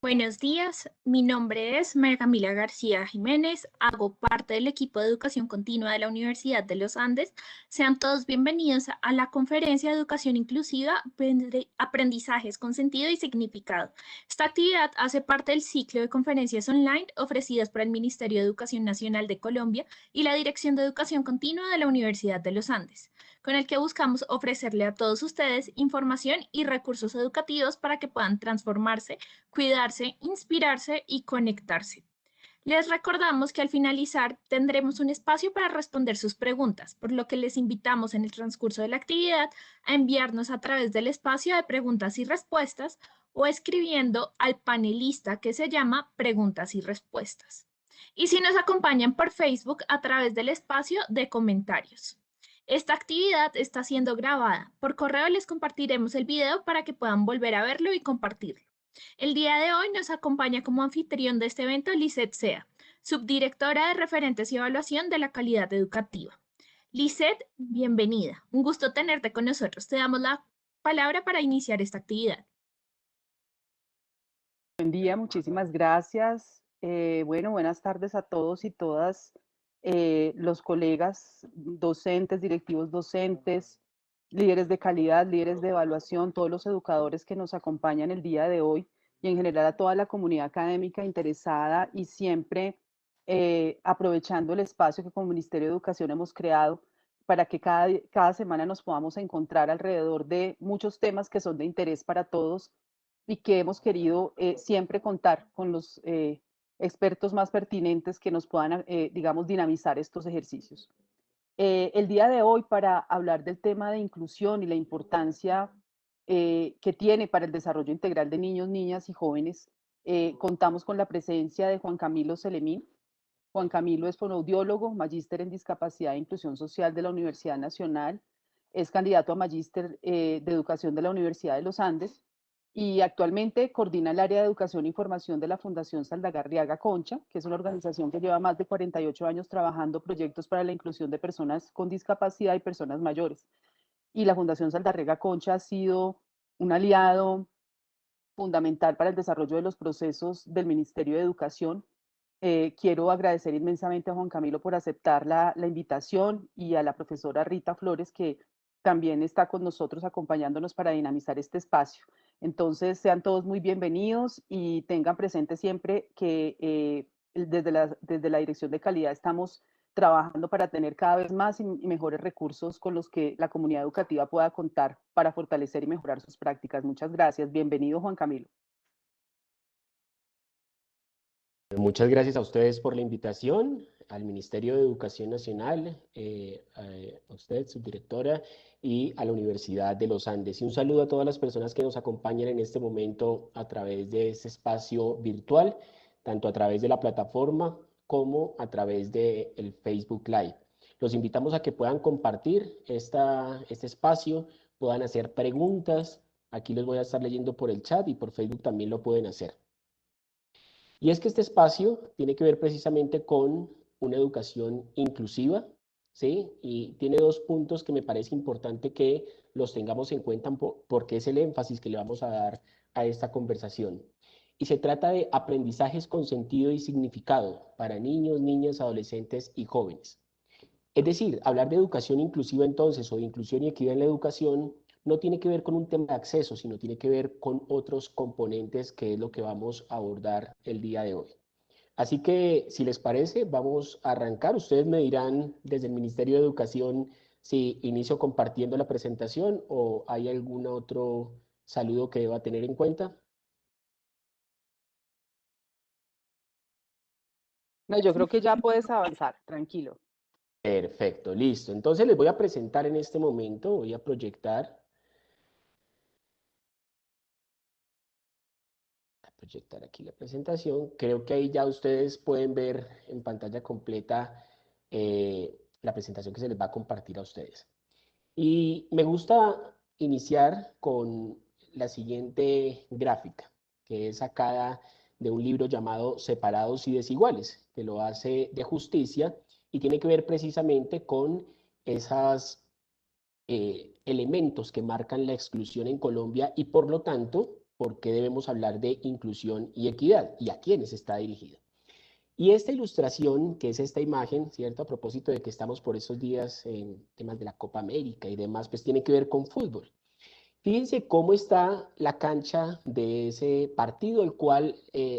Buenos días, mi nombre es María Camila García Jiménez, hago parte del equipo de educación continua de la Universidad de los Andes. Sean todos bienvenidos a la conferencia de educación inclusiva, aprendizajes con sentido y significado. Esta actividad hace parte del ciclo de conferencias online ofrecidas por el Ministerio de Educación Nacional de Colombia y la Dirección de Educación Continua de la Universidad de los Andes, con el que buscamos ofrecerle a todos ustedes información y recursos educativos para que puedan transformarse, cuidarse, inspirarse y conectarse. Les recordamos que al finalizar tendremos un espacio para responder sus preguntas, por lo que les invitamos en el transcurso de la actividad a enviarnos a través del espacio de preguntas y respuestas o escribiendo al panelista que se llama Preguntas y Respuestas. Y si nos acompañan por Facebook a través del espacio de comentarios. Esta actividad está siendo grabada. Por correo les compartiremos el video para que puedan volver a verlo y compartirlo. El día de hoy nos acompaña como anfitrión de este evento Lisette Sea, subdirectora de Referentes y Evaluación de la Calidad Educativa. Lisette, bienvenida. Un gusto tenerte con nosotros. Te damos la palabra para iniciar esta actividad. Buen día, muchísimas gracias. Buenas tardes a todos y todas los colegas docentes, directivos docentes, líderes de calidad, líderes de evaluación, todos los educadores que nos acompañan el día de hoy y en general a toda la comunidad académica interesada y siempre aprovechando el espacio que como Ministerio de Educación hemos creado para que cada semana nos podamos encontrar alrededor de muchos temas que son de interés para todos y que hemos querido siempre contar con los expertos más pertinentes que nos puedan, digamos, dinamizar estos ejercicios. El día de hoy, para hablar del tema de inclusión y la importancia que tiene para el desarrollo integral de niños, niñas y jóvenes, contamos con la presencia de Juan Camilo Celemín. Juan Camilo es fonoaudiólogo, magíster en discapacidad e inclusión social de la Universidad Nacional, es candidato a magíster de educación de la Universidad de los Andes y actualmente coordina el área de educación e información de la Fundación Saldagarriaga Concha, que es una organización que lleva más de 48 años trabajando proyectos para la inclusión de personas con discapacidad y personas mayores. Y la Fundación Saldagarriaga Concha ha sido un aliado fundamental para el desarrollo de los procesos del Ministerio de Educación. Quiero agradecer inmensamente a Juan Camilo por aceptar la invitación y a la profesora Rita Flores, que también está con nosotros acompañándonos para dinamizar este espacio. Entonces, sean todos muy bienvenidos y tengan presente siempre que desde la Dirección de Calidad estamos trabajando para tener cada vez más y mejores recursos con los que la comunidad educativa pueda contar para fortalecer y mejorar sus prácticas. Muchas gracias. Bienvenido, Juan Camilo. Muchas gracias a ustedes por la invitación, al Ministerio de Educación Nacional, a usted, subdirectora, y a la Universidad de los Andes. Y un saludo a todas las personas que nos acompañan en este momento a través de este espacio virtual, tanto a través de la plataforma como a través del Facebook Live. Los invitamos a que puedan compartir este espacio, puedan hacer preguntas. Aquí los voy a estar leyendo por el chat y por Facebook también lo pueden hacer. Y es que este espacio tiene que ver precisamente con una educación inclusiva, ¿sí? Y tiene dos puntos que me parece importante que los tengamos en cuenta porque es el énfasis que le vamos a dar a esta conversación. Y se trata de aprendizajes con sentido y significado para niños, niñas, adolescentes y jóvenes. Es decir, hablar de educación inclusiva entonces o de inclusión y equidad en la educación no tiene que ver con un tema de acceso, sino tiene que ver con otros componentes que es lo que vamos a abordar el día de hoy. Así que, si les parece, vamos a arrancar. Ustedes me dirán desde el Ministerio de Educación si inicio compartiendo la presentación o hay algún otro saludo que deba tener en cuenta. No, yo creo que ya puedes avanzar, tranquilo. Perfecto, listo. Entonces les voy a presentar en este momento, voy a proyectar aquí la presentación. Creo que ahí ya ustedes pueden ver en pantalla completa la presentación que se les va a compartir a ustedes. Y me gusta iniciar con la siguiente gráfica, que es sacada de un libro llamado Separados y Desiguales, que lo hace de justicia y tiene que ver precisamente con esos elementos que marcan la exclusión en Colombia y por lo tanto por qué debemos hablar de inclusión y equidad y a quiénes está dirigido. Y esta ilustración, que es esta imagen, ¿cierto? A propósito de que estamos por estos días en temas de la Copa América y demás, pues tiene que ver con fútbol. Fíjense cómo está la cancha de ese partido al cual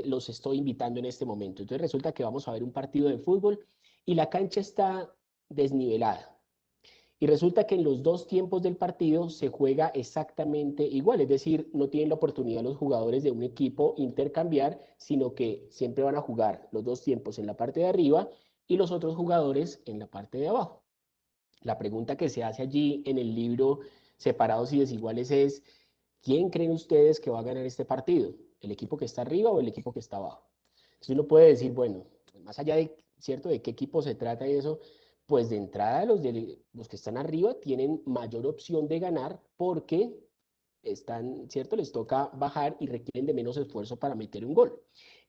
los estoy invitando en este momento. Entonces resulta que vamos a ver un partido de fútbol y la cancha está desnivelada. Y resulta que en los dos tiempos del partido se juega exactamente igual, es decir, no tienen la oportunidad los jugadores de un equipo intercambiar, sino que siempre van a jugar los dos tiempos en la parte de arriba y los otros jugadores en la parte de abajo. La pregunta que se hace allí en el libro Separados y Desiguales es, ¿quién creen ustedes que va a ganar este partido? ¿El equipo que está arriba o el equipo que está abajo? Entonces uno puede decir, bueno, más allá de, ¿cierto?, de qué equipo se trata y eso, pues de entrada los que están arriba tienen mayor opción de ganar porque están, ¿cierto? Les toca bajar y requieren de menos esfuerzo para meter un gol.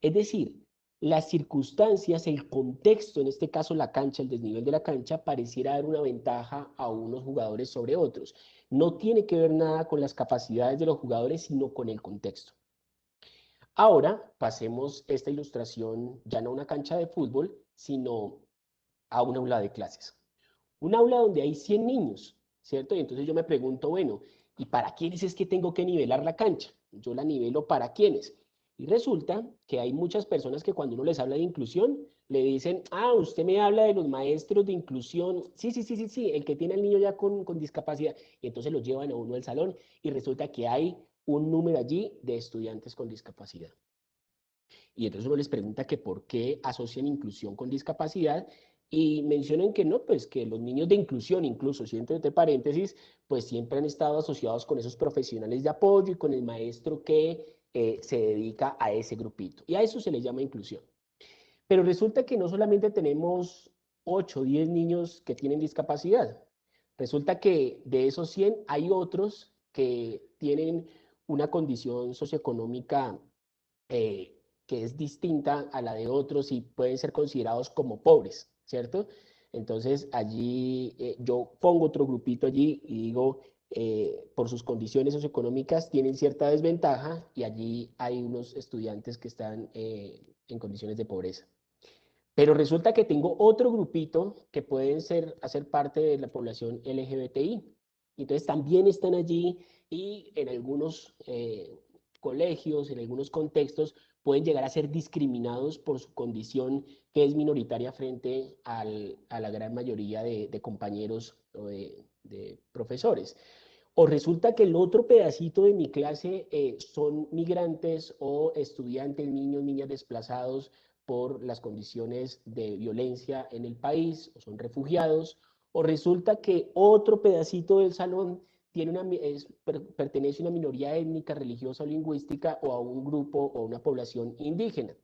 Es decir, las circunstancias, el contexto, en este caso la cancha, el desnivel de la cancha, pareciera dar una ventaja a unos jugadores sobre otros. No tiene que ver nada con las capacidades de los jugadores, sino con el contexto. Ahora pasemos esta ilustración ya no a una cancha de fútbol, sino a un aula de clases. Un aula donde hay 100 niños, ¿cierto? Y entonces yo me pregunto, bueno, ¿y para quiénes es que tengo que nivelar la cancha? Yo la nivelo para quiénes. Y resulta que hay muchas personas que cuando uno les habla de inclusión, le dicen, ah, usted me habla de los maestros de inclusión. Sí, sí, sí, sí, sí, el que tiene al niño ya con discapacidad. Y entonces lo llevan a uno al salón y resulta que hay un número allí de estudiantes con discapacidad. Y entonces uno les pregunta que por qué asocian inclusión con discapacidad y mencionan que no, pues que los niños de inclusión, incluso, siento entre paréntesis, pues siempre han estado asociados con esos profesionales de apoyo y con el maestro que se dedica a ese grupito. Y a eso se le llama inclusión. Pero resulta que no solamente tenemos 8 o 10 niños que tienen discapacidad. Resulta que de esos 100 hay otros que tienen una condición socioeconómica que es distinta a la de otros y pueden ser considerados como pobres, ¿cierto? Entonces allí yo pongo otro grupito allí y digo, por sus condiciones socioeconómicas tienen cierta desventaja y allí hay unos estudiantes que están en condiciones de pobreza. Pero resulta que tengo otro grupito que pueden hacer parte de la población LGBTI. Entonces también están allí y en algunos colegios, en algunos contextos, pueden llegar a ser discriminados por su condición que es minoritaria frente a la gran mayoría de compañeros o de profesores. O resulta que el otro pedacito de mi clase son migrantes o estudiantes, niños, niñas desplazados por las condiciones de violencia en el país, o son refugiados, o resulta que otro pedacito del salón pertenece a una minoría étnica, religiosa o lingüística o a un grupo o una población indígena.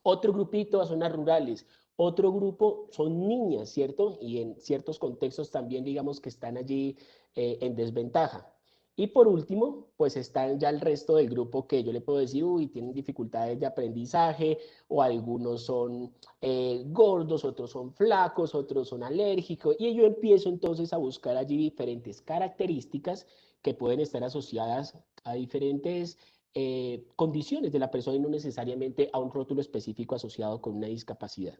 Otro grupito a zonas rurales, otro grupo son niñas, ¿cierto? Y en ciertos contextos también digamos que están allí en desventaja. Y por último, pues están ya el resto del grupo que yo le puedo decir, uy, tienen dificultades de aprendizaje, o algunos son gordos, otros son flacos, otros son alérgicos, y yo empiezo entonces a buscar allí diferentes características que pueden estar asociadas a diferentes condiciones de la persona y no necesariamente a un rótulo específico asociado con una discapacidad.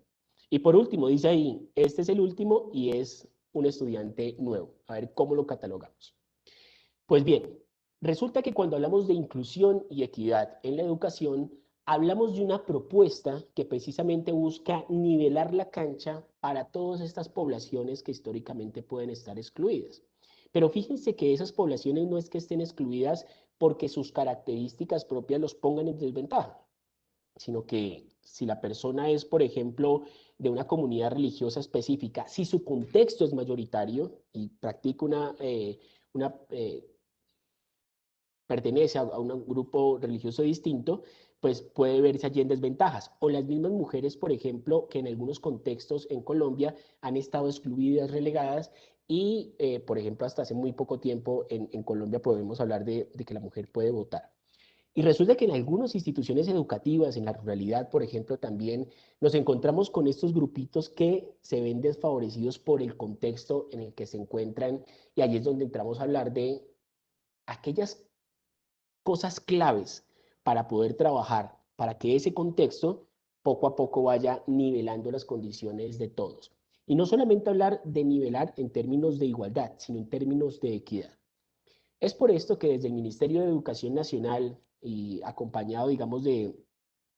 Y por último, dice ahí, este es el último y es un estudiante nuevo. A ver cómo lo catalogamos. Pues bien, resulta que cuando hablamos de inclusión y equidad en la educación, hablamos de una propuesta que precisamente busca nivelar la cancha para todas estas poblaciones que históricamente pueden estar excluidas. Pero fíjense que esas poblaciones no es que estén excluidas porque sus características propias los pongan en desventaja, sino que si la persona es, por ejemplo, de una comunidad religiosa específica, si su contexto es mayoritario y practica pertenece a un grupo religioso distinto, pues puede verse allí en desventajas. O las mismas mujeres, por ejemplo, que en algunos contextos en Colombia han estado excluidas, relegadas, y, por ejemplo, hasta hace muy poco tiempo en Colombia podemos hablar de que la mujer puede votar. Y resulta que en algunas instituciones educativas, en la ruralidad, por ejemplo, también nos encontramos con estos grupitos que se ven desfavorecidos por el contexto en el que se encuentran, y allí es donde entramos a hablar de aquellas cosas claves para poder trabajar, para que ese contexto poco a poco vaya nivelando las condiciones de todos. Y no solamente hablar de nivelar en términos de igualdad, sino en términos de equidad. Es por esto que desde el Ministerio de Educación Nacional y acompañado, digamos, de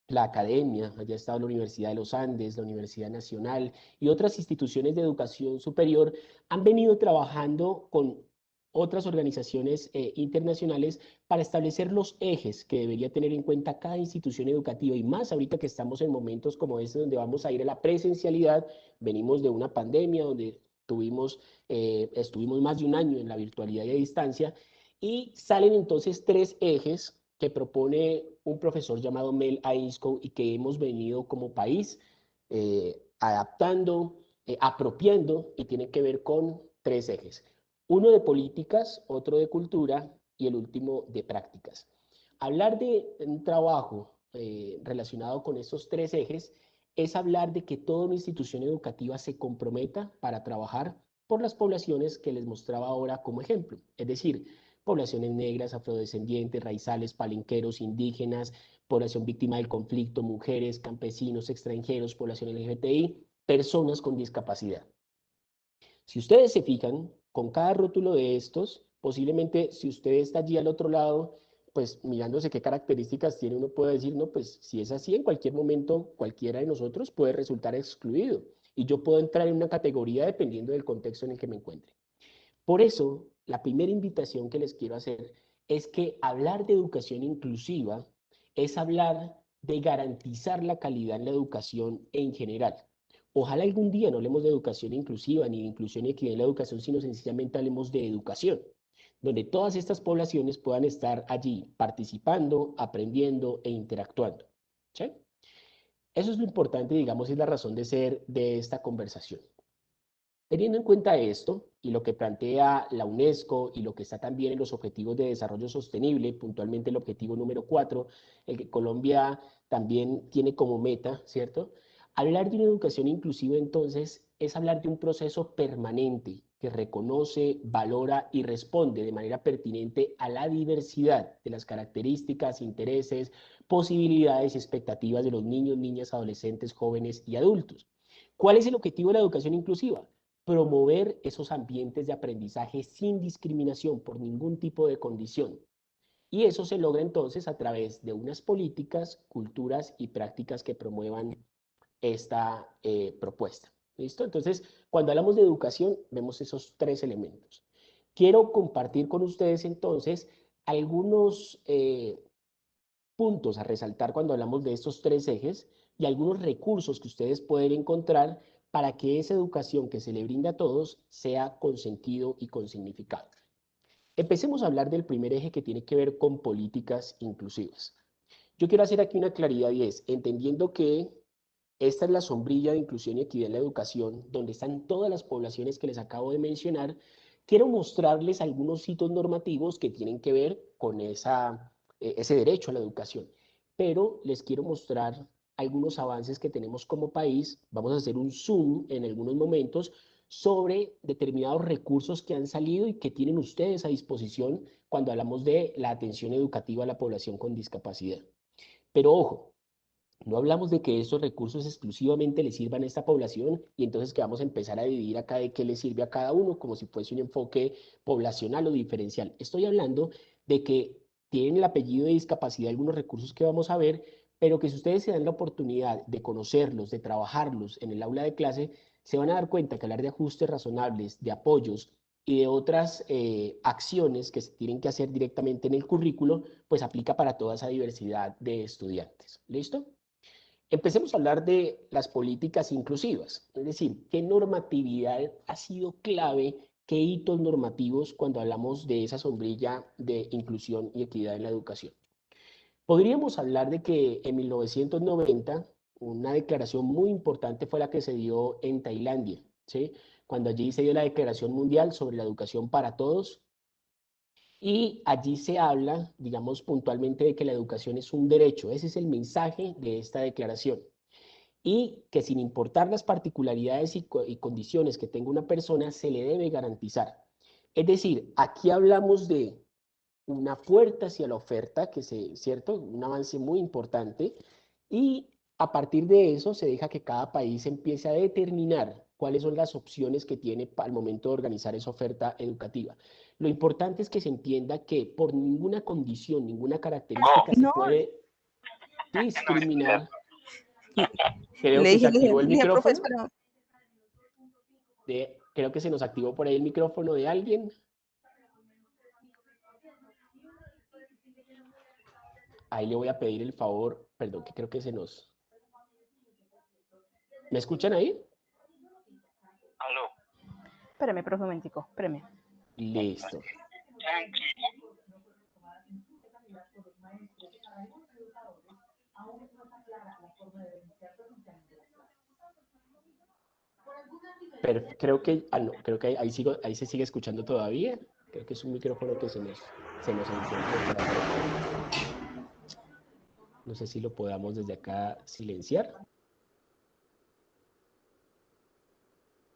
la academia, allá ha estado la Universidad de los Andes, la Universidad Nacional y otras instituciones de educación superior, han venido trabajando con otras organizaciones internacionales para establecer los ejes que debería tener en cuenta cada institución educativa, y más ahorita que estamos en momentos como este donde vamos a ir a la presencialidad. Venimos de una pandemia donde estuvimos más de un año en la virtualidad y a distancia, y salen entonces tres ejes que propone un profesor llamado Mel Aisco y que hemos venido como país adaptando, apropiando, y tiene que ver con tres ejes. Uno de políticas, otro de cultura y el último de prácticas. Hablar de un trabajo relacionado con estos tres ejes es hablar de que toda una institución educativa se comprometa para trabajar por las poblaciones que les mostraba ahora como ejemplo. Es decir, poblaciones negras, afrodescendientes, raizales, palenqueros, indígenas, población víctima del conflicto, mujeres, campesinos, extranjeros, población LGBTI, personas con discapacidad. Si ustedes se fijan, con cada rótulo de estos, posiblemente si usted está allí al otro lado, pues mirándose qué características tiene, uno puede decir, no, pues si es así, en cualquier momento cualquiera de nosotros puede resultar excluido y yo puedo entrar en una categoría dependiendo del contexto en el que me encuentre. Por eso, la primera invitación que les quiero hacer es que hablar de educación inclusiva es hablar de garantizar la calidad en la educación en general. Ojalá algún día no hablemos de educación inclusiva ni de inclusión y equidad en la educación, sino sencillamente hablemos de educación, donde todas estas poblaciones puedan estar allí participando, aprendiendo e interactuando. ¿Sí? Eso es lo importante, digamos, es la razón de ser de esta conversación. Teniendo en cuenta esto y lo que plantea la UNESCO y lo que está también en los Objetivos de Desarrollo Sostenible, puntualmente el objetivo número 4, el que Colombia también tiene como meta, ¿cierto? Hablar de una educación inclusiva entonces es hablar de un proceso permanente que reconoce, valora y responde de manera pertinente a la diversidad de las características, intereses, posibilidades y expectativas de los niños, niñas, adolescentes, jóvenes y adultos. ¿Cuál es el objetivo de la educación inclusiva? Promover esos ambientes de aprendizaje sin discriminación por ningún tipo de condición. Y eso se logra entonces a través de unas políticas, culturas y prácticas que promuevan esta propuesta. ¿Listo? Entonces, cuando hablamos de educación, vemos esos tres elementos. Quiero compartir con ustedes entonces algunos puntos a resaltar cuando hablamos de estos tres ejes y algunos recursos que ustedes pueden encontrar para que esa educación que se le brinda a todos sea con sentido y con significado. Empecemos a hablar del primer eje que tiene que ver con políticas inclusivas. Yo quiero hacer aquí una claridad y es, entendiendo que esta es la sombrilla de inclusión y equidad en la educación, donde están todas las poblaciones que les acabo de mencionar, quiero mostrarles algunos hitos normativos que tienen que ver con ese derecho a la educación. Pero les quiero mostrar algunos avances que tenemos como país. Vamos a hacer un zoom en algunos momentos sobre determinados recursos que han salido y que tienen ustedes a disposición cuando hablamos de la atención educativa a la población con discapacidad. Pero ojo, no hablamos de que esos recursos exclusivamente le sirvan a esta población y entonces que vamos a empezar a dividir acá de qué le sirve a cada uno como si fuese un enfoque poblacional o diferencial. Estoy hablando de que tienen el apellido de discapacidad algunos recursos que vamos a ver, pero que si ustedes se dan la oportunidad de conocerlos, de trabajarlos en el aula de clase, se van a dar cuenta que hablar de ajustes razonables, de apoyos y de otras acciones que se tienen que hacer directamente en el currículo, pues aplica para toda esa diversidad de estudiantes. ¿Listo? Empecemos a hablar de las políticas inclusivas, es decir, qué normatividad ha sido clave, qué hitos normativos cuando hablamos de esa sombrilla de inclusión y equidad en la educación. Podríamos hablar de que en 1990 una declaración muy importante fue la que se dio en Tailandia, ¿sí? Cuando allí se dio la Declaración Mundial sobre la Educación para Todos, y allí se habla, digamos puntualmente, de que la educación es un derecho. Ese es el mensaje de esta declaración. Y que sin importar las particularidades y condiciones que tenga una persona, se le debe garantizar. Es decir, aquí hablamos de una puerta hacia la oferta, ¿cierto? Un avance muy importante, y a partir de eso se deja que cada país empiece a determinar cuáles son las opciones que tiene al momento de organizar esa oferta educativa. Lo importante es que se entienda que por ninguna condición, ninguna característica se No, puede discriminar. Creo le que se dije, activó el le dije, profe, micrófono. espera. Creo que se nos activó por ahí el micrófono de alguien. Ahí le voy a pedir el favor, perdón, que creo que se nos... ¿Me escuchan ahí? Aló. Espérame, profe, un momentico, espérame. Listo. Tranquilo. Pero creo que, no, creo que ahí se sigue escuchando todavía. Creo que es un micrófono que se nos encuentra. No sé si lo podamos desde acá silenciar.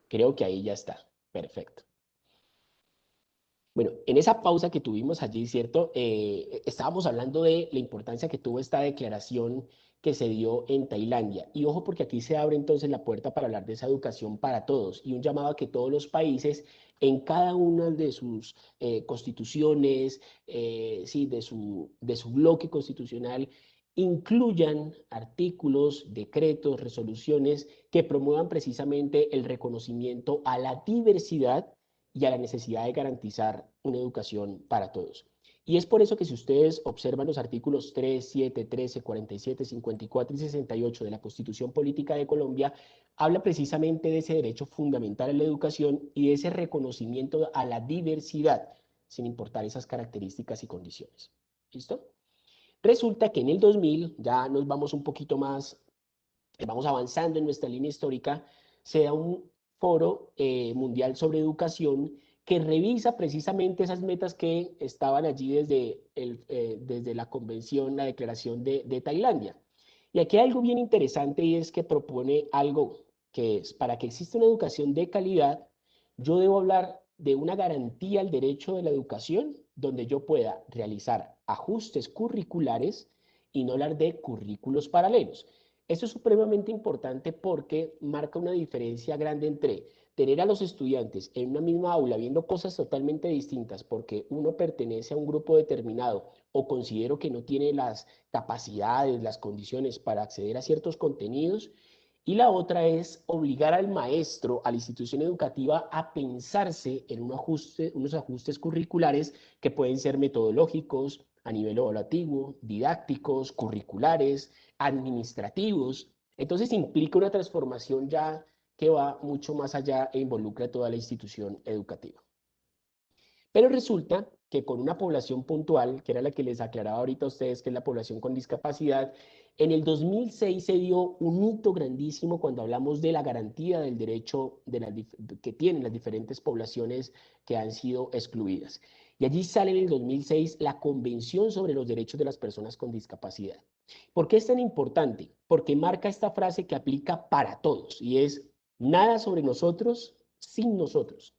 Creo que ahí ya está. Perfecto. Bueno, en esa pausa que tuvimos allí, ¿cierto? Estábamos hablando de la importancia que tuvo esta declaración que se dio en Tailandia. Y ojo, porque aquí se abre entonces la puerta para hablar de esa educación para todos y un llamado a que todos los países en cada una de sus constituciones, sí, de su bloque constitucional, incluyan artículos, decretos, resoluciones que promuevan precisamente el reconocimiento a la diversidad y a la necesidad de garantizar una educación para todos. Y es por eso que si ustedes observan los artículos 3, 7, 13, 47, 54 y 68 de la Constitución Política de Colombia, habla precisamente de ese derecho fundamental a la educación y de ese reconocimiento a la diversidad, sin importar esas características y condiciones. ¿Listo? Resulta que en el 2000, ya nos vamos un poquito más, vamos avanzando en nuestra línea histórica, se da un foro mundial sobre educación que revisa precisamente esas metas que estaban allí desde la convención, la declaración de Tailandia. Y aquí hay algo bien interesante y es que propone algo que es, para que exista una educación de calidad, yo debo hablar de una garantía al derecho de la educación donde yo pueda realizar ajustes curriculares y no hablar de currículos paralelos. Esto es supremamente importante porque marca una diferencia grande entre tener a los estudiantes en una misma aula viendo cosas totalmente distintas porque uno pertenece a un grupo determinado o considero que no tiene las capacidades, las condiciones para acceder a ciertos contenidos, y la otra es obligar al maestro, a la institución educativa, a pensarse en unos ajustes curriculares que pueden ser metodológicos, a nivel evaluativo, didácticos, curriculares, administrativos. Entonces implica una transformación ya que va mucho más allá e involucra a toda la institución educativa. Pero resulta que con una población puntual, que era la que les aclaraba ahorita a ustedes, que es la población con discapacidad, en el 2006 se dio un hito grandísimo cuando hablamos de la garantía del derecho que tienen las diferentes poblaciones que han sido excluidas. Y allí sale en el 2006 la Convención sobre los Derechos de las Personas con Discapacidad. ¿Por qué es tan importante? Porque marca esta frase que aplica para todos y es nada sobre nosotros sin nosotros.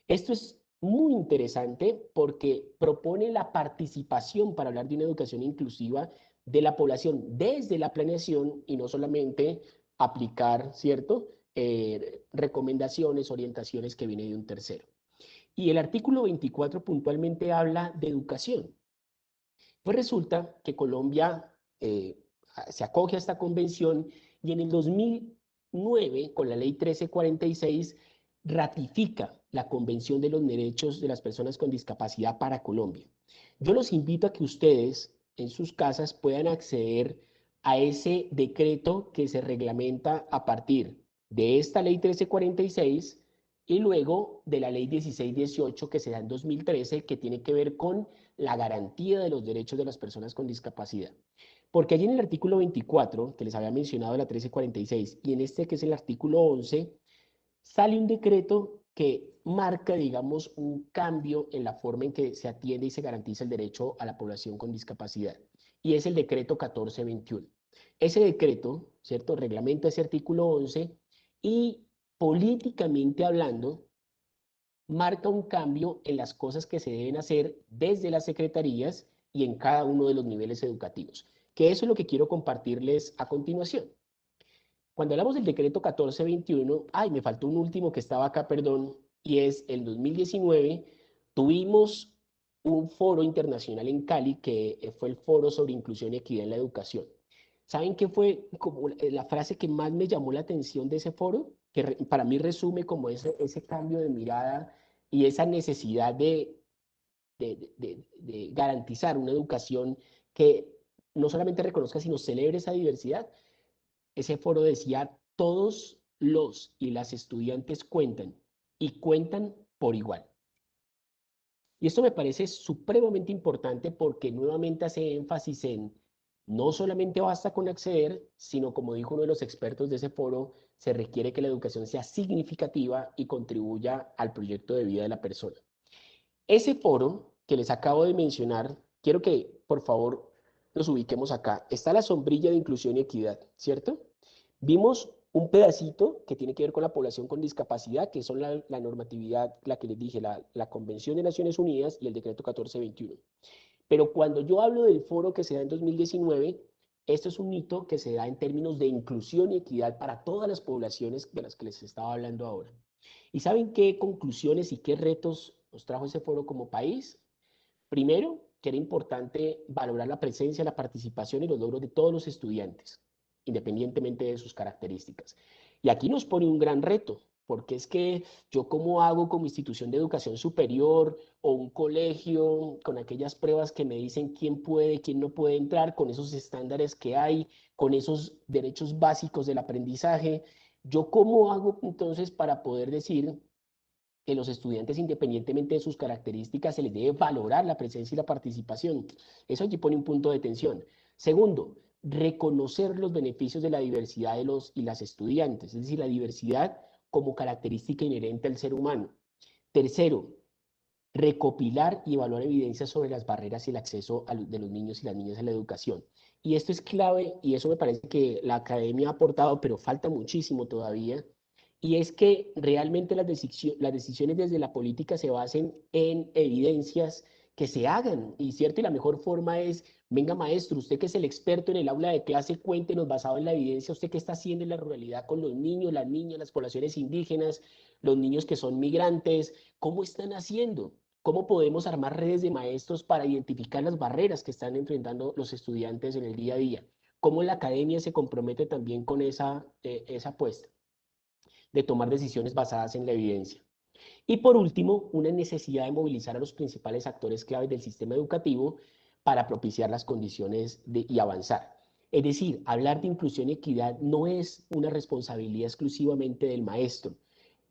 Esto es muy interesante porque propone la participación para hablar de una educación inclusiva de la población desde la planeación y no solamente aplicar, ¿cierto? Recomendaciones, orientaciones que vienen de un tercero. Y el artículo 24 puntualmente habla de educación. Pues resulta que Colombia se acoge a esta convención y en el 2009, con la ley 1346, ratifica la Convención de los Derechos de las Personas con Discapacidad para Colombia. Yo los invito a que ustedes en sus casas puedan acceder a ese decreto que se reglamenta a partir de esta ley 1346 y luego de la ley 1618 que se da en 2013, que tiene que ver con la garantía de los derechos de las personas con discapacidad. Porque allí en el artículo 24, que les había mencionado, la 1346, y en este que es el artículo 11, sale un decreto que marca, digamos, un cambio en la forma en que se atiende y se garantiza el derecho a la población con discapacidad. Y es el decreto 1421. Ese decreto, ¿cierto?, reglamenta ese artículo 11 y políticamente hablando, marca un cambio en las cosas que se deben hacer desde las secretarías y en cada uno de los niveles educativos, que eso es lo que quiero compartirles a continuación. Cuando hablamos del decreto 1421, me faltó un último que estaba acá, perdón, y es el 2019, tuvimos un foro internacional en Cali que fue el Foro sobre Inclusión y Equidad en la Educación. ¿Saben qué fue como la frase que más me llamó la atención de ese foro? Que para mí resume como ese cambio de mirada y esa necesidad de garantizar una educación que no solamente reconozca, sino celebre esa diversidad. Ese foro decía, todos los y las estudiantes cuentan y cuentan por igual. Y esto me parece supremamente importante porque nuevamente hace énfasis en no solamente basta con acceder, sino como dijo uno de los expertos de ese foro, se requiere que la educación sea significativa y contribuya al proyecto de vida de la persona. Ese foro que les acabo de mencionar, quiero que por favor nos ubiquemos acá. Está la sombrilla de inclusión y equidad, ¿cierto? Vimos un pedacito que tiene que ver con la población con discapacidad, que son la normatividad, la que les dije, la Convención de Naciones Unidas y el decreto 1421. Pero cuando yo hablo del foro que se da en 2019, esto es un hito que se da en términos de inclusión y equidad para todas las poblaciones de las que les estaba hablando ahora. ¿Y saben qué conclusiones y qué retos nos trajo ese foro como país? Primero, que era importante valorar la presencia, la participación y los logros de todos los estudiantes, independientemente de sus características. Y aquí nos pone un gran reto, porque es que yo cómo hago como institución de educación superior o un colegio con aquellas pruebas que me dicen quién puede, quién no puede entrar, con esos estándares que hay, con esos derechos básicos del aprendizaje. Yo cómo hago entonces para poder decir que los estudiantes, independientemente de sus características, se les debe valorar la presencia y la participación. Eso aquí pone un punto de tensión. Segundo, reconocer los beneficios de la diversidad de los y las estudiantes, es decir, la diversidad como característica inherente al ser humano. Tercero, recopilar y evaluar evidencias sobre las barreras y el acceso de los niños y las niñas a la educación. Y esto es clave y eso me parece que la academia ha aportado, pero falta muchísimo todavía. Y es que realmente las decisiones desde la política se basen en evidencias que se hagan. Y cierto, y la mejor forma es, venga maestro, usted que es el experto en el aula de clase, cuéntenos basado en la evidencia, usted qué está haciendo en la ruralidad con los niños, las niñas, las poblaciones indígenas, los niños que son migrantes, ¿cómo están haciendo? ¿Cómo podemos armar redes de maestros para identificar las barreras que están enfrentando los estudiantes en el día a día? ¿Cómo la academia se compromete también con esa apuesta de tomar decisiones basadas en la evidencia? Y por último, una necesidad de movilizar a los principales actores claves del sistema educativo para propiciar las condiciones y avanzar. Es decir, hablar de inclusión y equidad no es una responsabilidad exclusivamente del maestro,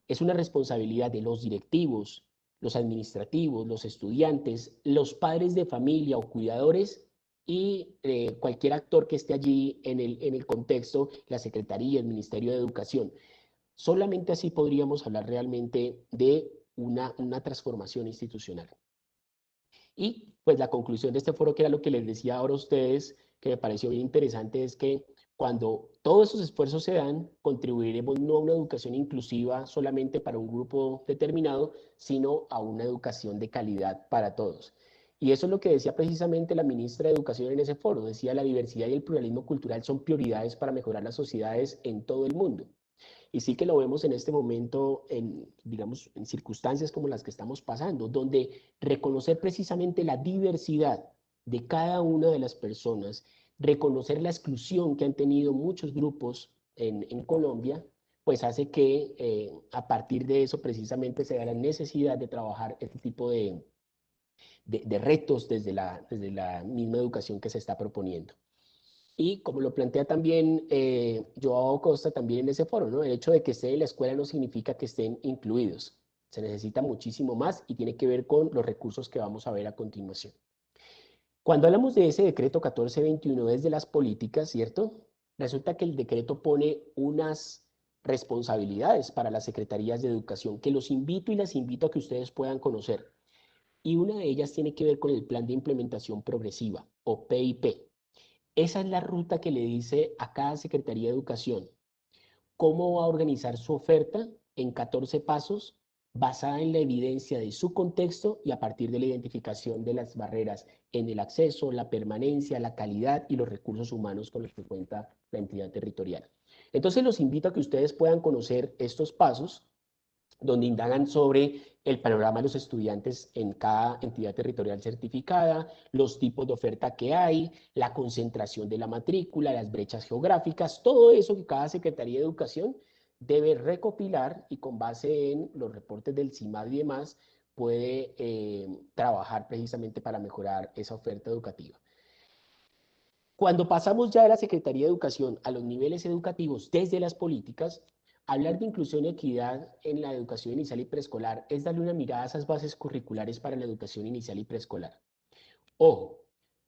es una responsabilidad de los directivos, los administrativos, los estudiantes, los padres de familia o cuidadores y cualquier actor que esté allí en el contexto, la Secretaría, el Ministerio de Educación. Solamente así podríamos hablar realmente de una transformación institucional. Y pues la conclusión de este foro, que era lo que les decía ahora a ustedes, que me pareció bien interesante, es que cuando todos esos esfuerzos se dan, contribuiremos no a una educación inclusiva solamente para un grupo determinado, sino a una educación de calidad para todos. Y eso es lo que decía precisamente la ministra de Educación en ese foro. Decía, la diversidad y el pluralismo cultural son prioridades para mejorar las sociedades en todo el mundo. Y sí que lo vemos en este momento, digamos, en circunstancias como las que estamos pasando, donde reconocer precisamente la diversidad de cada una de las personas, reconocer la exclusión que han tenido muchos grupos en Colombia, pues hace que a partir de eso precisamente se da la necesidad de trabajar este tipo de retos desde la misma educación que se está proponiendo. Y como lo plantea también Joao Costa también en ese foro, ¿no? El hecho de que estén en la escuela no significa que estén incluidos. Se necesita muchísimo más y tiene que ver con los recursos que vamos a ver a continuación. Cuando hablamos de ese decreto 1421 desde las políticas, ¿cierto? Resulta que el decreto pone unas responsabilidades para las secretarías de educación que los invito y las invito a que ustedes puedan conocer. Y una de ellas tiene que ver con el Plan de Implementación Progresiva, o PIP. Esa es la ruta que le dice a cada Secretaría de Educación cómo va a organizar su oferta en 14 pasos basada en la evidencia de su contexto y a partir de la identificación de las barreras en el acceso, la permanencia, la calidad y los recursos humanos con los que cuenta la entidad territorial. Entonces los invito a que ustedes puedan conocer estos pasos donde indagan sobre el panorama de los estudiantes en cada entidad territorial certificada, los tipos de oferta que hay, la concentración de la matrícula, las brechas geográficas, todo eso que cada Secretaría de Educación debe recopilar y con base en los reportes del CIMAD y demás, puede trabajar precisamente para mejorar esa oferta educativa. Cuando pasamos ya de la Secretaría de Educación a los niveles educativos desde las políticas, hablar de inclusión y equidad en la educación inicial y preescolar es darle una mirada a esas bases curriculares para la educación inicial y preescolar. Ojo,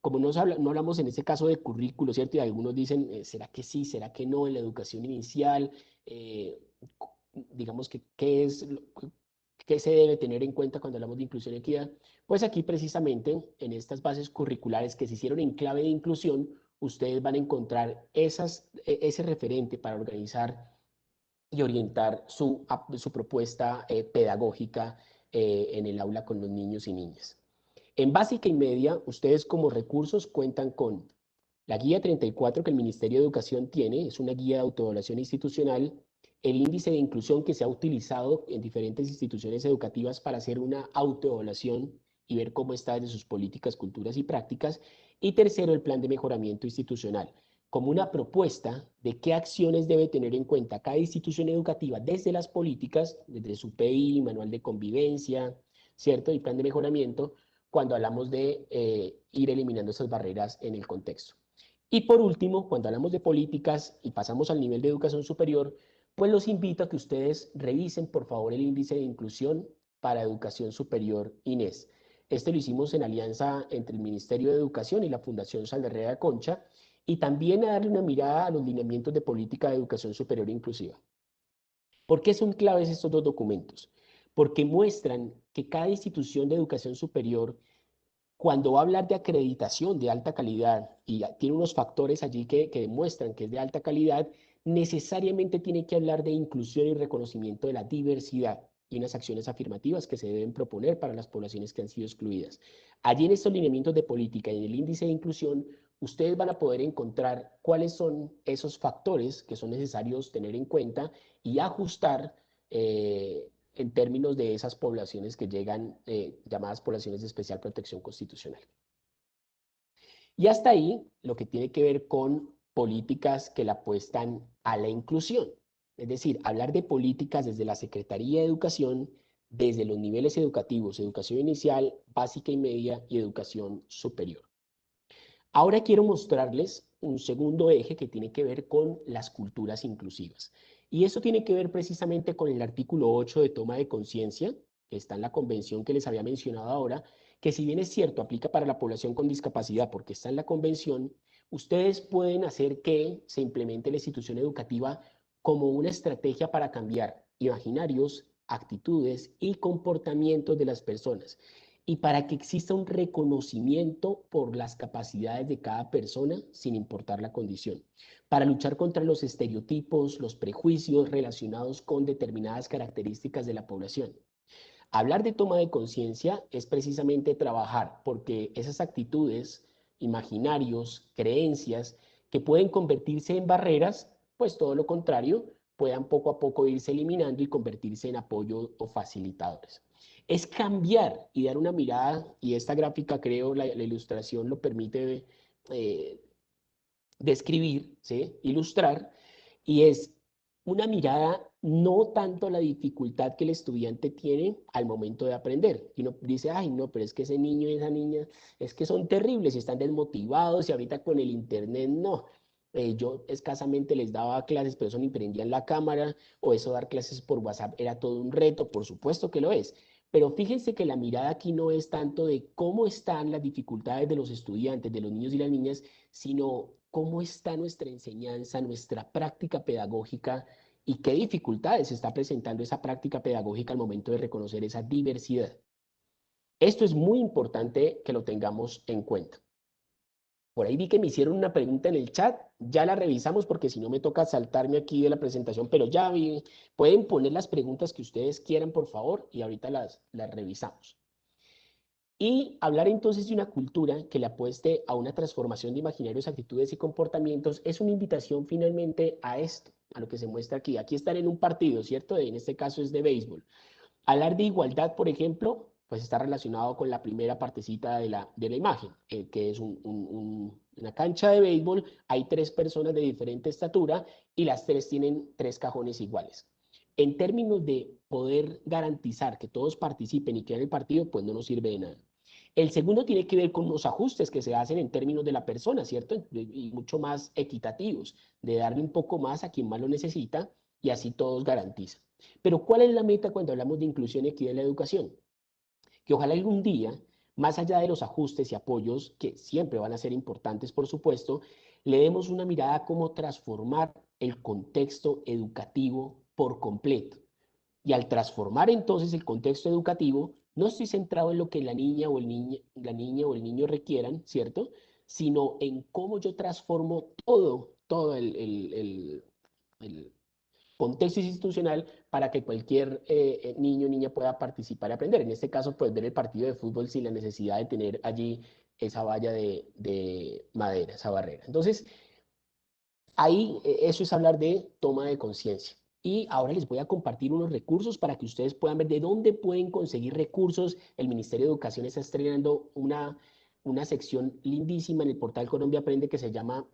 como no hablamos en este caso de currículo, ¿cierto? Y algunos dicen, ¿será que sí? ¿Será que no? En la educación inicial, digamos que, ¿qué se debe tener en cuenta cuando hablamos de inclusión y equidad? Pues aquí precisamente en estas bases curriculares que se hicieron en clave de inclusión, ustedes van a encontrar ese referente para organizar y orientar su propuesta pedagógica en el aula con los niños y niñas. En básica y media, ustedes como recursos cuentan con la guía 34 que el Ministerio de Educación tiene, es una guía de autoevaluación institucional, el índice de inclusión que se ha utilizado en diferentes instituciones educativas para hacer una autoevaluación y ver cómo está desde sus políticas, culturas y prácticas, y tercero, el plan de mejoramiento institucional, como una propuesta de qué acciones debe tener en cuenta cada institución educativa desde las políticas, desde su PI, manual de convivencia, ¿cierto? Y plan de mejoramiento, cuando hablamos de ir eliminando esas barreras en el contexto. Y por último, cuando hablamos de políticas y pasamos al nivel de educación superior, pues los invito a que ustedes revisen por favor el índice de inclusión para educación superior INES. Este lo hicimos en alianza entre el Ministerio de Educación y la Fundación Saldarrea Concha, y también a darle una mirada a los lineamientos de política de educación superior inclusiva. ¿Por qué son claves estos dos documentos? Porque muestran que cada institución de educación superior, cuando va a hablar de acreditación de alta calidad y tiene unos factores allí que demuestran que es de alta calidad, necesariamente tiene que hablar de inclusión y reconocimiento de la diversidad y unas acciones afirmativas que se deben proponer para las poblaciones que han sido excluidas. Allí en estos lineamientos de política y en el índice de inclusión, ustedes van a poder encontrar cuáles son esos factores que son necesarios tener en cuenta y ajustar en términos de esas poblaciones que llegan, llamadas poblaciones de especial protección constitucional. Y hasta ahí lo que tiene que ver con políticas que la apuestan a la inclusión. Es decir, hablar de políticas desde la Secretaría de Educación, desde los niveles educativos, educación inicial, básica y media y educación superior. Ahora quiero mostrarles un segundo eje que tiene que ver con las culturas inclusivas. Y eso tiene que ver precisamente con el artículo 8 de toma de conciencia, que está en la convención que les había mencionado ahora, que si bien es cierto, aplica para la población con discapacidad porque está en la convención, ustedes pueden hacer que se implemente la institución educativa como una estrategia para cambiar imaginarios, actitudes y comportamientos de las personas, y para que exista un reconocimiento por las capacidades de cada persona sin importar la condición, para luchar contra los estereotipos, los prejuicios relacionados con determinadas características de la población. Hablar de toma de conciencia es precisamente trabajar porque esas actitudes, imaginarios, creencias que pueden convertirse en barreras, pues todo lo contrario, puedan poco a poco irse eliminando y convertirse en apoyo o facilitadores. Es cambiar y dar una mirada, y esta gráfica creo la ilustración lo permite describir, ¿sí? Ilustrar, y es una mirada no tanto a la dificultad que el estudiante tiene al momento de aprender. Y uno dice, ay, no, pero es que ese niño y esa niña, es que son terribles y están desmotivados y ahorita con el internet no. Yo escasamente les daba clases, pero eso ni prendían la cámara, o eso dar clases por WhatsApp era todo un reto, por supuesto que lo es. Pero fíjense que la mirada aquí no es tanto de cómo están las dificultades de los estudiantes, de los niños y las niñas, sino cómo está nuestra enseñanza, nuestra práctica pedagógica y qué dificultades está presentando esa práctica pedagógica al momento de reconocer esa diversidad. Esto es muy importante que lo tengamos en cuenta. Por ahí vi que me hicieron una pregunta en el chat, ya la revisamos porque si no me toca saltarme aquí de la presentación, pero ya vi, pueden poner las preguntas que ustedes quieran, por favor, y ahorita las revisamos. Y hablar entonces de una cultura que le apueste a una transformación de imaginarios, actitudes y comportamientos es una invitación finalmente a esto, a lo que se muestra aquí. Aquí están en un partido, ¿cierto? En este caso es de béisbol. Hablar de igualdad, por ejemplo, pues está relacionado con la primera partecita de la imagen, que es una cancha de béisbol, hay 3 personas de diferente estatura y las 3 tienen 3 cajones iguales. En términos de poder garantizar que todos participen y crean el partido, pues no nos sirve de nada. El segundo tiene que ver con los ajustes que se hacen en términos de la persona, ¿cierto? Y mucho más equitativos, de darle un poco más a quien más lo necesita y así todos garantizan. Pero ¿cuál es la meta cuando hablamos de inclusión y equidad en la educación? Que ojalá algún día, más allá de los ajustes y apoyos, que siempre van a ser importantes, por supuesto, le demos una mirada a cómo transformar el contexto educativo por completo. Y al transformar entonces el contexto educativo, no estoy centrado en lo que la niña o el niño requieran, ¿cierto? Sino en cómo yo transformo todo el contexto institucional para que cualquier niño o niña pueda participar y aprender. En este caso, pues ver el partido de fútbol sin la necesidad de tener allí esa valla de madera, esa barrera. Entonces, ahí eso es hablar de toma de conciencia. Y ahora les voy a compartir unos recursos para que ustedes puedan ver de dónde pueden conseguir recursos. El Ministerio de Educación está estrenando una sección lindísima en el portal Colombia Aprende que se llama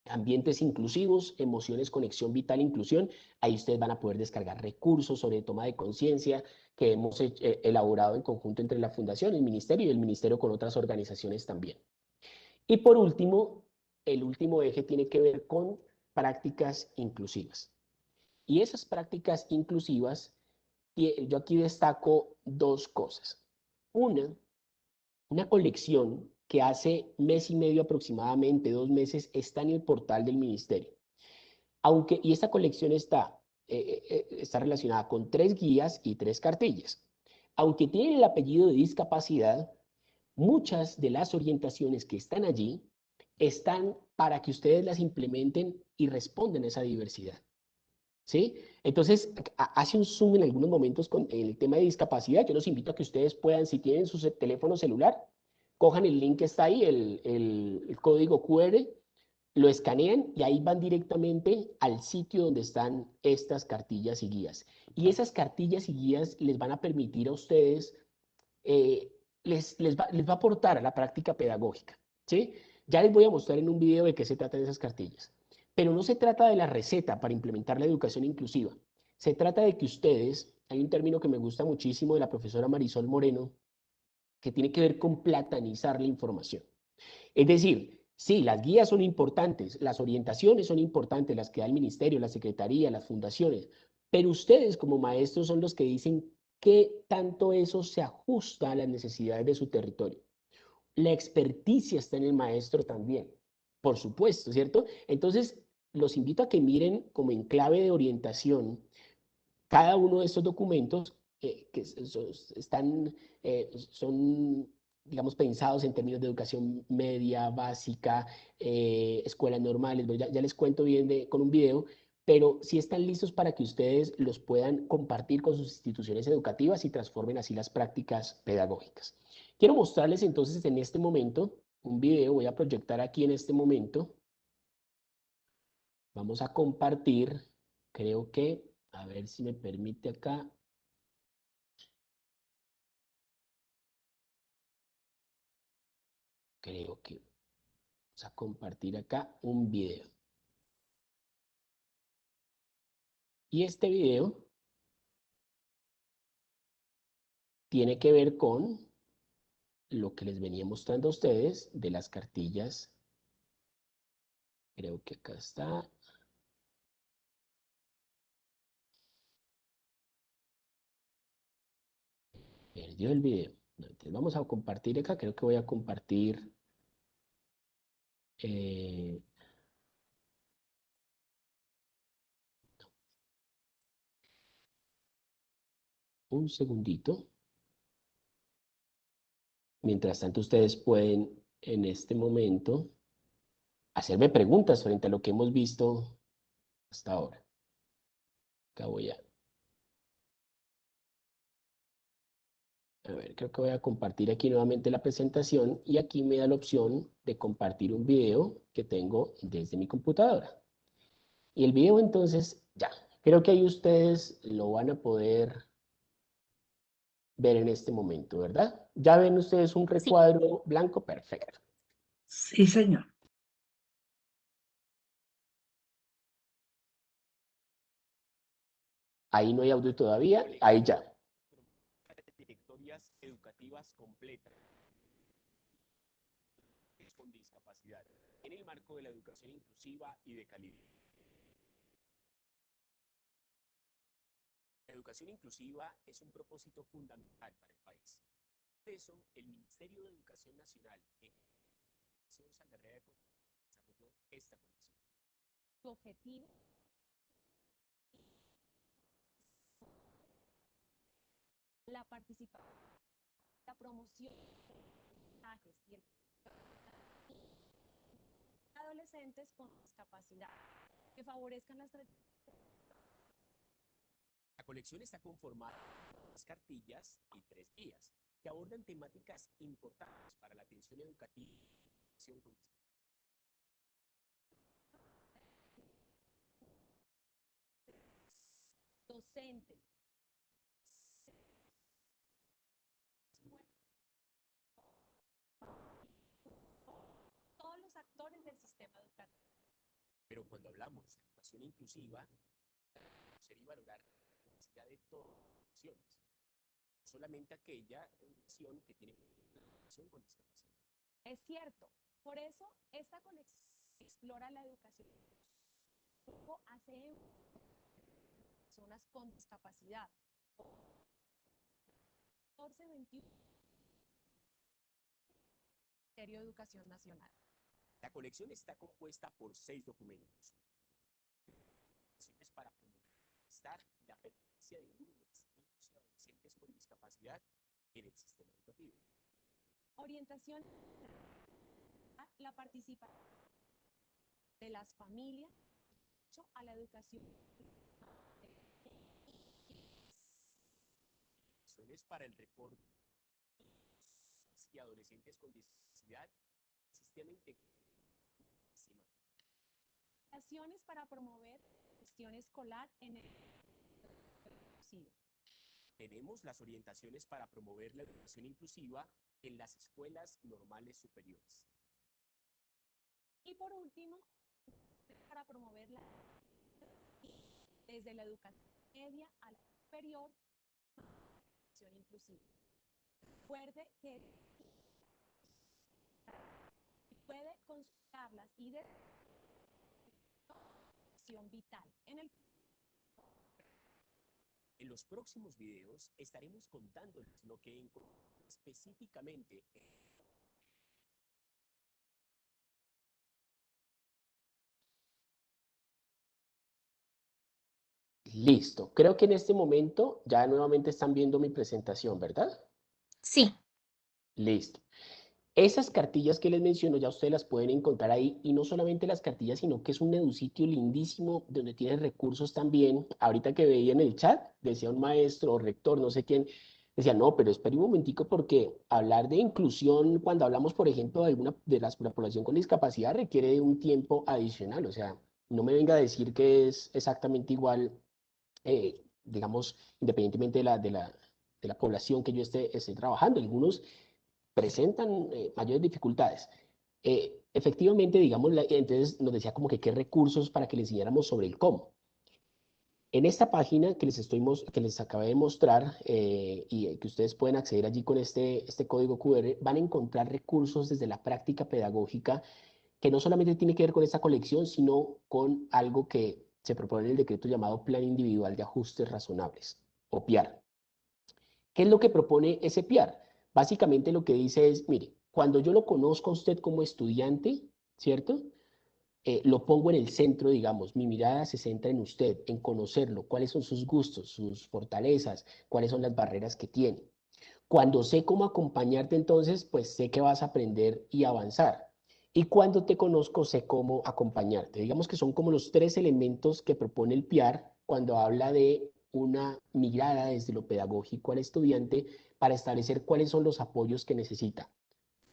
Ambientes inclusivos, emociones, conexión vital, inclusión. Ahí ustedes van a poder descargar recursos sobre toma de conciencia que hemos elaborado en conjunto entre la Fundación, el Ministerio y el Ministerio con otras organizaciones también. Y por último, el último eje tiene que ver con prácticas inclusivas. Y esas prácticas inclusivas, yo aquí destaco 2 cosas. Una colección que hace mes y medio aproximadamente, 2 meses, está en el portal del ministerio. Y esta colección está relacionada con 3 guías y 3 cartillas. Aunque tiene el apellido de discapacidad, muchas de las orientaciones que están allí están para que ustedes las implementen y respondan a esa diversidad. ¿Sí? Entonces, hace un zoom en algunos momentos con el tema de discapacidad. Yo los invito a que ustedes puedan, si tienen su teléfono celular, cojan el link que está ahí, el código QR, lo escanean y ahí van directamente al sitio donde están estas cartillas y guías. Y esas cartillas y guías les van a permitir a ustedes, les va a aportar a la práctica pedagógica. ¿Sí? Ya les voy a mostrar en un video de qué se tratan esas cartillas. Pero no se trata de la receta para implementar la educación inclusiva. Se trata de que ustedes, hay un término que me gusta muchísimo de la profesora Marisol Moreno, que tiene que ver con platanizar la información. Es decir, sí, las guías son importantes, las orientaciones son importantes, las que da el ministerio, la secretaría, las fundaciones, pero ustedes como maestros son los que dicen qué tanto eso se ajusta a las necesidades de su territorio. La experticia está en el maestro también, por supuesto, ¿cierto? Entonces, los invito a que miren como en clave de orientación cada uno de estos documentos que son, digamos, pensados en términos de educación media, básica, escuelas normales. Ya les cuento bien con un video, pero sí están listos para que ustedes los puedan compartir con sus instituciones educativas y transformen así las prácticas pedagógicas. Quiero mostrarles entonces en este momento un video. Voy a proyectar aquí en este momento. Vamos a compartir, creo que, a ver si me permite acá. Creo que vamos a compartir acá un video. Y este video tiene que ver con lo que les venía mostrando a ustedes de las cartillas. Creo que acá está. Perdió el video. Entonces vamos a compartir acá. Creo que voy a compartir. Un segundito. Mientras tanto, ustedes pueden en este momento hacerme preguntas frente a lo que hemos visto hasta ahora. Acá voy a ver, creo que voy a compartir aquí nuevamente la presentación y aquí me da la opción de compartir un video que tengo desde mi computadora. Y el video entonces, ya, creo que ahí ustedes lo van a poder ver en este momento, ¿verdad? ¿Ya ven ustedes un recuadro blanco? Perfecto. Sí, señor. Ahí no hay audio todavía, ahí ya. Trayectorias educativas completas con discapacidad en el marco de la educación inclusiva y de calidad. La educación inclusiva es un propósito fundamental para el país. Por eso, el Ministerio de Educación Nacional en Santander desarrolló esta colección. Su objetivo la participación, la promoción y el adolescentes con discapacidad que favorezcan las trayectorias. La colección está conformada por 2 cartillas y 3 guías que abordan temáticas importantes para la atención educativa y docentes, todos los actores del sistema educativo. Pero cuando hablamos de educación inclusiva, conocer y valorar la necesidad de todas las opciones, no solamente aquella educación que tiene relación con discapacidad. Es cierto, por eso esta colección explora la educación. Hace personas con discapacidad. 14-21 Ministerio de Educación Nacional. La colección está compuesta por 6 documentos. Para promover la pertenencia de niños, niños y adolescentes con discapacidad en el sistema educativo. Orientación a la participación de las familias a la educación. Para el reporte y adolescentes con discapacidad, sistema integral. Acciones para promover la gestión escolar en el inclusivo. Tenemos las orientaciones para promover la educación inclusiva en las escuelas normales superiores. Y por último, para promover la desde la educación media a la superior, educación inclusiva. Recuerde que puede consultarlas y de vital. En los próximos videos estaremos contándoles lo que encontramos específicamente Listo. Creo que en este momento ya nuevamente están viendo mi presentación, ¿verdad? Sí. Listo. Esas cartillas que les menciono ya ustedes las pueden encontrar ahí, y no solamente las cartillas, sino que es un edusitio lindísimo donde tienen recursos también. Ahorita que veía en el chat, decía un maestro o rector, no sé quién, decía, no, pero espere un momentico porque hablar de inclusión cuando hablamos, por ejemplo, de alguna de la población con discapacidad requiere de un tiempo adicional. O sea, no me venga a decir que es exactamente igual, digamos, independientemente de la población que yo esté trabajando. Algunos presentan mayores dificultades. Efectivamente, digamos, entonces nos decía como que qué recursos para que le enseñáramos sobre el cómo. En esta página que les acabé de mostrar y que ustedes pueden acceder allí con este código QR, van a encontrar recursos desde la práctica pedagógica que no solamente tiene que ver con esta colección, sino con algo que se propone en el decreto llamado Plan Individual de Ajustes Razonables, o PIAR. ¿Qué es lo que propone ese PIAR? Básicamente lo que dice es, mire, cuando yo lo conozco a usted como estudiante, ¿cierto? Lo pongo en el centro, digamos, mi mirada se centra en usted, en conocerlo, cuáles son sus gustos, sus fortalezas, cuáles son las barreras que tiene. Cuando sé cómo acompañarte, entonces, pues sé que vas a aprender y avanzar. Y cuando te conozco, sé cómo acompañarte. Digamos que son como los 3 elementos que propone el PIAR cuando habla de una mirada desde lo pedagógico al estudiante para establecer cuáles son los apoyos que necesita,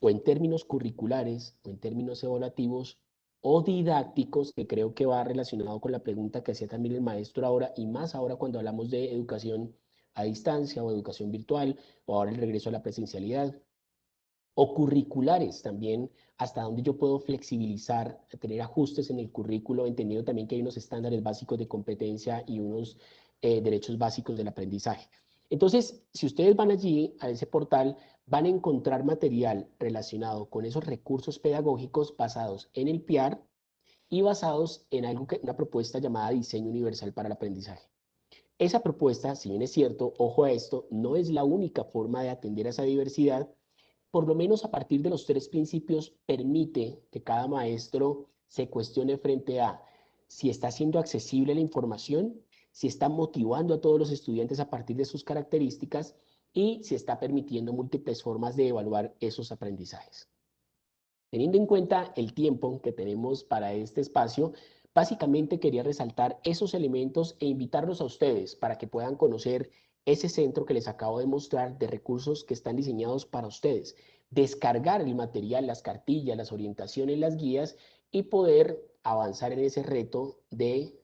o en términos curriculares, o en términos evaluativos, o didácticos, que creo que va relacionado con la pregunta que hacía también el maestro ahora, y más ahora cuando hablamos de educación a distancia o educación virtual, o ahora el regreso a la presencialidad, o curriculares también, hasta donde yo puedo flexibilizar, tener ajustes en el currículo, entendiendo también que hay unos estándares básicos de competencia y unos derechos básicos del aprendizaje. Entonces, si ustedes van allí a ese portal, van a encontrar material relacionado con esos recursos pedagógicos basados en el PIAR y basados en algo que, una propuesta llamada Diseño Universal para el Aprendizaje. Esa propuesta, si bien es cierto, ojo a esto, no es la única forma de atender a esa diversidad. Por lo menos a partir de los 3 principios, permite que cada maestro se cuestione frente a si está siendo accesible la información, si está motivando a todos los estudiantes a partir de sus características y si está permitiendo múltiples formas de evaluar esos aprendizajes. Teniendo en cuenta el tiempo que tenemos para este espacio, básicamente quería resaltar esos elementos e invitarlos a ustedes para que puedan conocer ese centro que les acabo de mostrar de recursos que están diseñados para ustedes, descargar el material, las cartillas, las orientaciones, las guías y poder avanzar en ese reto de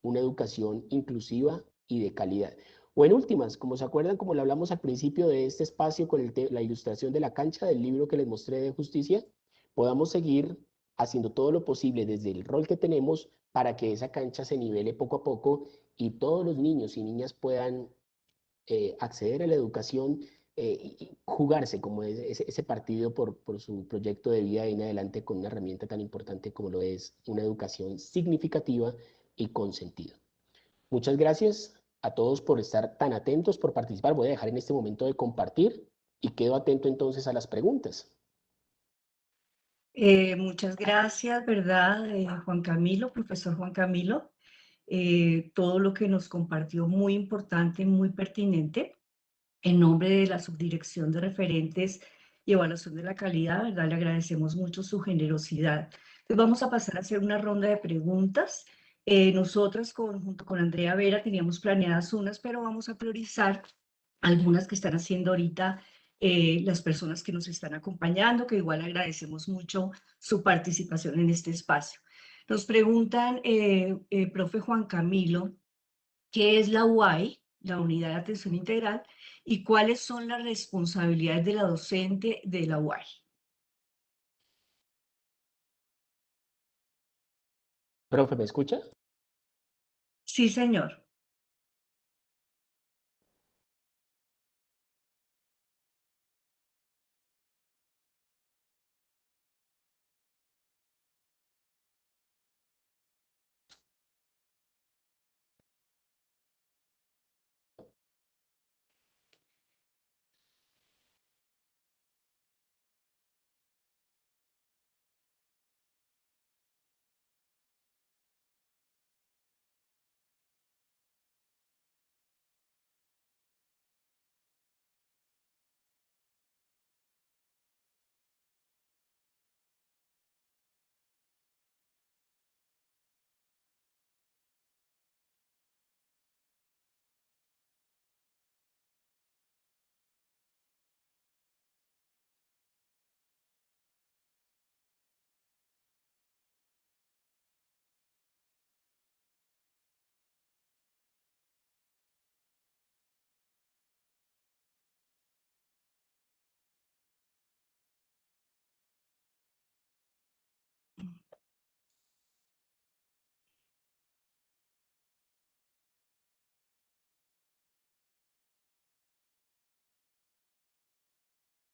una educación inclusiva y de calidad. O en últimas, como se acuerdan, como lo hablamos al principio de este espacio con la ilustración de la cancha del libro que les mostré de justicia, podamos seguir haciendo todo lo posible desde el rol que tenemos para que esa cancha se nivele poco a poco y todos los niños y niñas puedan acceder a la educación y jugarse como ese partido por su proyecto de vida en adelante con una herramienta tan importante como lo es una educación significativa y con sentido. Muchas gracias a todos por estar tan atentos, por participar. Voy a dejar en este momento de compartir y quedo atento entonces a las preguntas. Muchas gracias, ¿verdad? Juan Camilo, profesor Juan Camilo. Todo lo que nos compartió muy importante, muy pertinente. En nombre de la Subdirección de Referentes y Evaluación de la Calidad, ¿verdad? Le agradecemos mucho su generosidad. Entonces vamos a pasar a hacer una ronda de preguntas. Nosotras, junto con Andrea Vera, teníamos planeadas unas, pero vamos a priorizar algunas que están haciendo ahorita las personas que nos están acompañando, que igual agradecemos mucho su participación en este espacio. Nos preguntan, profe Juan Camilo, ¿qué es la UAI, la Unidad de Atención Integral, y cuáles son las responsabilidades de la docente de la UAI? Profe, ¿me escucha? Sí, señor.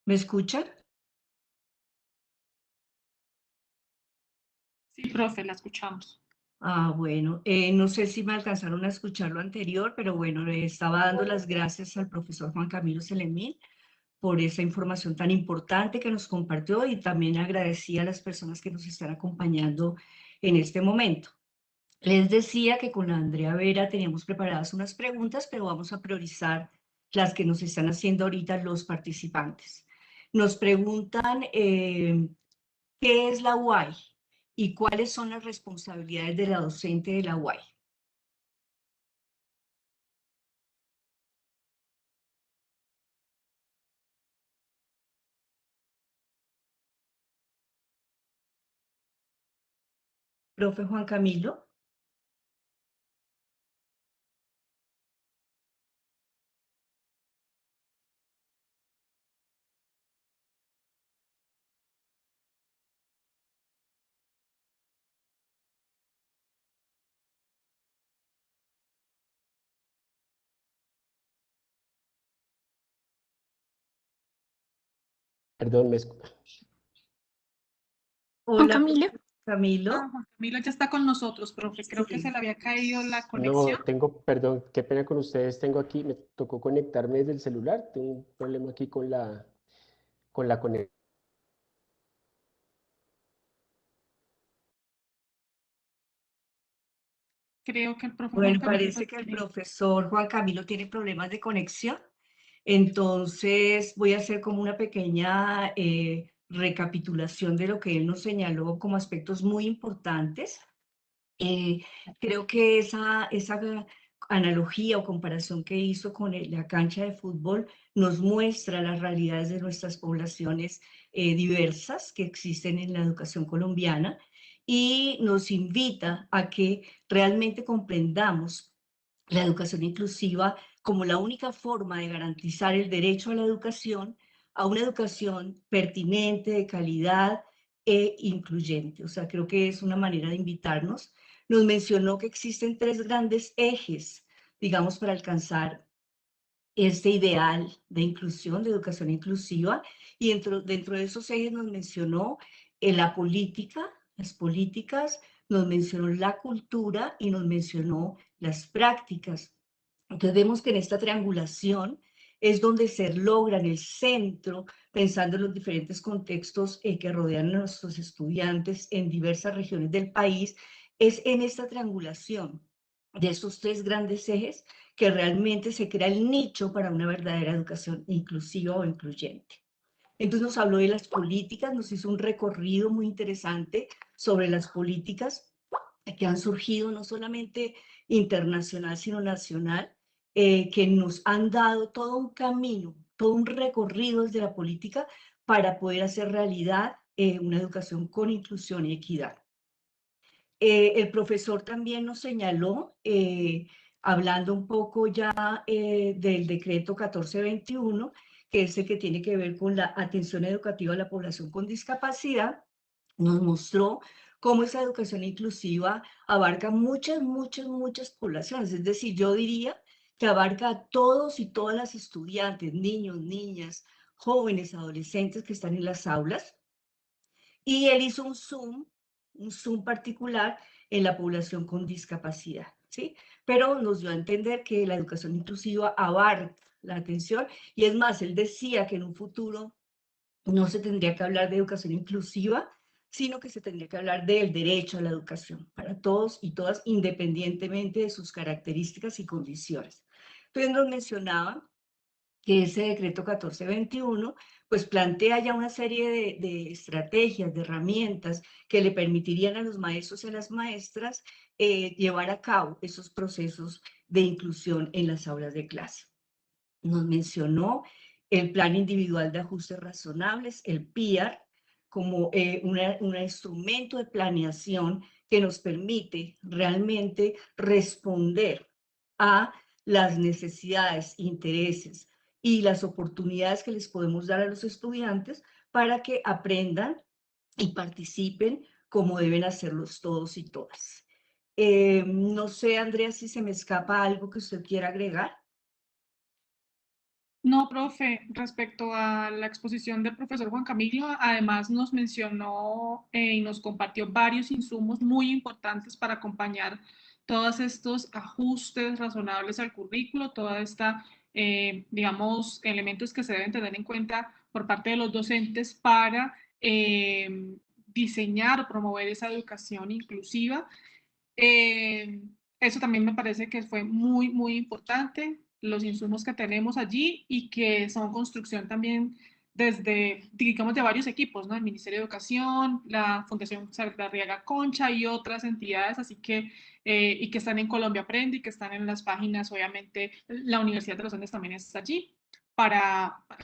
¿Me escuchan? Sí, profe, la escuchamos. Ah, bueno, no sé si me alcanzaron a escuchar lo anterior, pero bueno, le estaba dando las gracias al profesor Juan Camilo Selemín por esa información tan importante que nos compartió y también agradecía a las personas que nos están acompañando en este momento. Les decía que con Andrea Vera teníamos preparadas unas preguntas, pero vamos a priorizar las que nos están haciendo ahorita los participantes. Nos preguntan ¿Qué es la UAI? ¿Y cuáles son las responsabilidades de la docente de la UAI? Profe Juan Camilo. Perdón, Juan Hola, Camilo. Camilo. Juan Camilo ya está con nosotros, profe. Creo que Sí. se le había caído la no, conexión. perdón, qué pena con ustedes, tengo aquí, me tocó conectarme desde el celular, tengo un problema aquí con la conexión. Creo que el profe Juan Bueno, Camilo parece que el tiene. profesor Juan Camilo tiene problemas de conexión. Entonces voy a hacer como una pequeña recapitulación de lo que él nos señaló como aspectos muy importantes. Creo que esa analogía o comparación que hizo con la cancha de fútbol nos muestra las realidades de nuestras poblaciones diversas que existen en la educación colombiana y nos invita a que realmente comprendamos la educación inclusiva como la única forma de garantizar el derecho a la educación, a una educación pertinente, de calidad e incluyente. O sea, creo que es una manera de invitarnos. Nos mencionó que existen tres grandes ejes, digamos, para alcanzar este ideal de inclusión, de educación inclusiva, y dentro de esos ejes nos mencionó la política, las políticas, nos mencionó la cultura y nos mencionó las prácticas. Entonces vemos que en esta triangulación es donde se logra en el centro, pensando en los diferentes contextos que rodean a nuestros estudiantes en diversas regiones del país, es en esta triangulación de estos tres grandes ejes que realmente se crea el nicho para una verdadera educación inclusiva o incluyente. Entonces nos habló de las políticas, nos hizo un recorrido muy interesante sobre las políticas que han surgido no solamente internacional, sino nacional, que nos han dado todo un camino, todo un recorrido desde la política para poder hacer realidad una educación con inclusión y equidad. El profesor también nos señaló, hablando un poco ya del decreto 1421, que es el que tiene que ver con la atención educativa a la población con discapacidad, nos mostró cómo esa educación inclusiva abarca muchas poblaciones. Es decir, yo diría que abarca a todos y todas las estudiantes, niños, niñas, jóvenes, adolescentes que están en las aulas. Y él hizo un zoom particular en la población con discapacidad, ¿sí? Pero nos dio a entender que la educación inclusiva abarca la atención y es más, él decía que en un futuro no se tendría que hablar de educación inclusiva, sino que se tendría que hablar del derecho a la educación para todos y todas, independientemente de sus características y condiciones. Entonces nos mencionaban que ese decreto 1421 pues plantea ya una serie de estrategias, de herramientas que le permitirían a los maestros y a las maestras llevar a cabo esos procesos de inclusión en las aulas de clase. Nos mencionó el Plan Individual de Ajustes Razonables, el PIAR, como un instrumento de planeación que nos permite realmente responder a las necesidades, intereses y las oportunidades que les podemos dar a los estudiantes para que aprendan y participen como deben hacerlos todos y todas. No sé, Andrea, si se me escapa algo que usted quiera agregar. No, profe, respecto a la exposición del profesor Juan Camilo, además nos mencionó y nos compartió varios insumos muy importantes para acompañar todos estos ajustes razonables al currículo, toda esta, digamos, elementos que se deben tener en cuenta por parte de los docentes para diseñar o promover esa educación inclusiva. Eso también me parece que fue muy importante, los insumos que tenemos allí y que son construcción también desde, digamos, de varios equipos, ¿no? El Ministerio de Educación, la Fundación Saldarriaga Concha y otras entidades, así que, y que están en Colombia Aprende y que están en las páginas, obviamente, la Universidad de los Andes también está allí,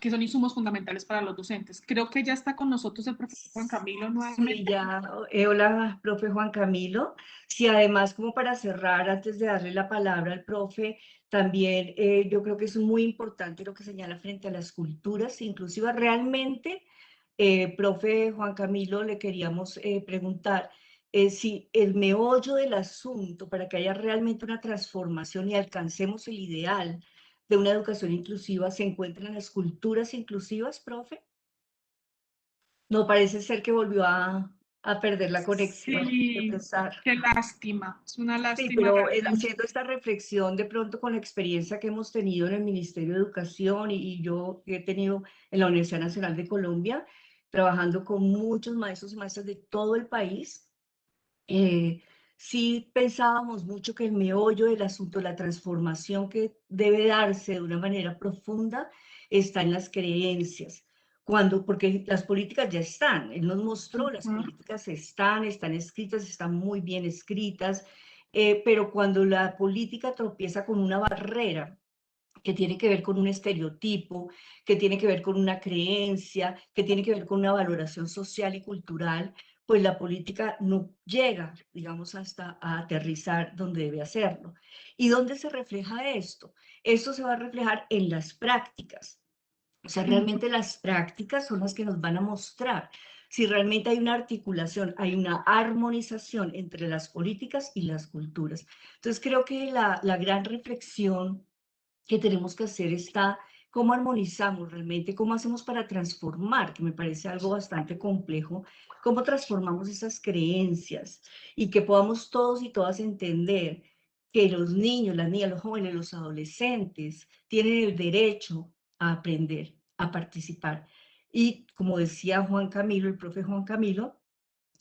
que son insumos fundamentales para los docentes. Creo que ya está con nosotros el profesor Juan Camilo nuevamente. Sí, ya, hola, profe Juan Camilo. Sí, además, como para cerrar, antes de darle la palabra al profe, también yo creo que es muy importante lo que señala frente a las culturas inclusivas. Realmente, profe Juan Camilo, le queríamos preguntar si el meollo del asunto, para que haya realmente una transformación y alcancemos el ideal de una educación inclusiva, ¿se encuentra en las culturas inclusivas, profe? No, parece ser que volvió a perder la conexión. Qué Sí, pesar. qué lástima, es una Sí, lástima. pero haciendo esta reflexión de pronto con la experiencia que hemos tenido en el Ministerio de Educación y yo que he tenido en la Universidad Nacional de Colombia, trabajando con muchos maestros y maestras de todo el país, sí pensábamos mucho que el meollo del asunto, la transformación que debe darse de una manera profunda, está en las creencias. Porque las políticas ya están, él nos mostró, las políticas están escritas, están muy bien escritas, pero cuando la política tropieza con una barrera que tiene que ver con un estereotipo, que tiene que ver con una creencia, que tiene que ver con una valoración social y cultural, pues la política no llega, digamos, hasta a aterrizar donde debe hacerlo. ¿Y dónde se refleja esto? Esto se va a reflejar en las prácticas. O sea, realmente las prácticas son las que nos van a mostrar si realmente hay una articulación, hay una armonización entre las políticas y las culturas. Entonces, creo que la gran reflexión que tenemos que hacer está cómo armonizamos realmente, cómo hacemos para transformar, que me parece algo bastante complejo, cómo transformamos esas creencias y que podamos todos y todas entender que los niños, las niñas, los jóvenes, los adolescentes tienen el derecho a aprender, a participar. Y como decía Juan Camilo, el profe Juan Camilo,